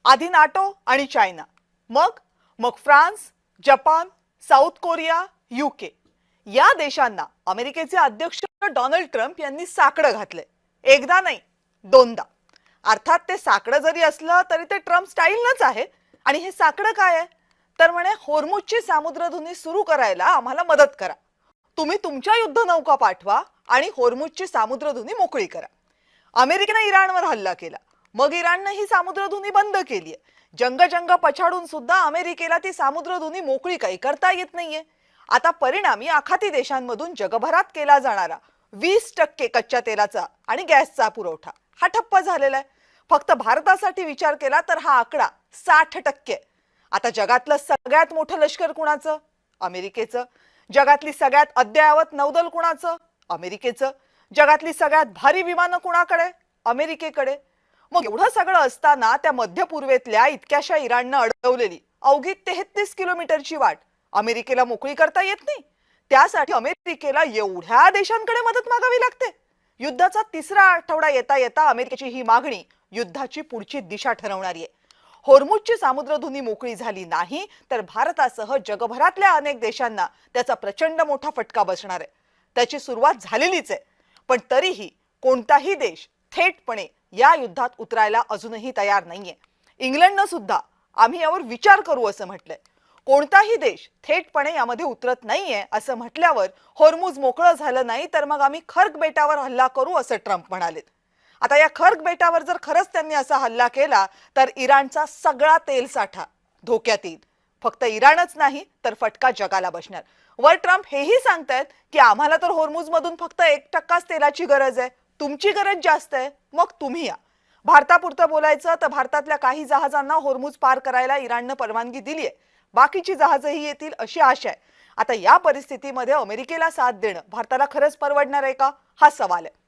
आधी नाटो आणि चायना, मग मग France, Japan, south Korea, UK या देशांना अमेरिकेचे अध्यक्ष डोनाल्ड ट्रम्प यांनी साकडं घातले. एकदा नाही, दोनदा. अर्थात ते साकडं जरी असलं तरी ते ट्रम्प स्टाईलनंच आहे. आणि हे साकडं काय आहे? तर म्हणे होर्मुझची सामुद्रधुनी सुरू करायला आम्हाला मदत करा. तुम्ही तुमच्या युद्धनौका पाठवा आणि होर्मुझची सामुद्रधुनी मोकळी करा. अमेरिकेने इराणवर हल्ला केला, मग इराणने ही सामुद्रधुनी बंद केलीये. जंग पछाडून सुद्धा अमेरिकेला ती सामुद्रधुनी मोकळी काही करता येत नाहीये. आता परिणामी आखाती देशांमधून जगभरात केला जाणारा 20% कच्च्या तेलाचा आणि गॅसचा पुरवठा हा ठप्प झालेला आहे. फक्त भारतासाठी विचार केला तर हा आकडा 60%. आता जगातलं सगळ्यात मोठं लष्कर कुणाचं? अमेरिकेचं. जगातली सगळ्यात अद्ययावत नौदल कुणाचं? अमेरिकेचं. जगातली सगळ्यात भारी विमानं कुणाकडे? अमेरिकेकडे. मग एवढं सगळं असताना त्या मध्य पूर्वेतल्या इतक्याशा इराणनं अडवलेली अवघी 33 किलोमीटरची वाट अमेरिकेला मोकळी करता येत नाही. त्यासाठी अमेरिकेला एवढ्या देशांकडे मदत मागावी लागते. युद्धाचा तिसरा आठवडा येता येता अमेरिकेची ही मागणी युद्धाची पुढची दिशा ठरवणारी आहे. होर्मुझची सामुद्रधुनी मोकळी झाली नाही तर भारतासह जगभरातल्या अनेक देशांना त्याचा प्रचंड मोठा फटका बसणार आहे. त्याची सुरुवात झालेलीच आहे, पण तरीही कोणताही देश थेटपणे या युद्धात उतरायला अजूनही तयार नाहीये. इंग्लंडनं सुद्धा आम्ही यावर विचार करू असं म्हटलंय. कोणताही देश थेटपणे यामध्ये उतरत नाहीये असं म्हटल्यावर होर्मुझ मोकळं झालं नाही तर मग आम्ही खर्क बेटावर हल्ला करू असं ट्रम्प म्हणालेत. आता या खर्क बेटावर जर खरंच त्यांनी असा हल्ला केला तर इराणचा सगळा तेल साठा धोक्यात येईल. फक्त इराणच नाही तर फटका जगाला बसणार. वर ट्रम्प हेही सांगतायत की आम्हाला तर होर्मुझ मधून फक्त 1%च तेलाची गरज आहे, तुमची गरज जास्त आहे, मग तुम्ही या. भारतापुरतं बोलायचं तर भारतातल्या काही जहाजांना होर्मुझ पार करायला इराणनं परवानगी दिली आहे. बाकीची जहाजही येतील अशी आशा आहे. आता या परिस्थितीमध्ये अमेरिकेला साथ देणं भारताला खरंच परवडणार आहे का, हा सवाल आहे.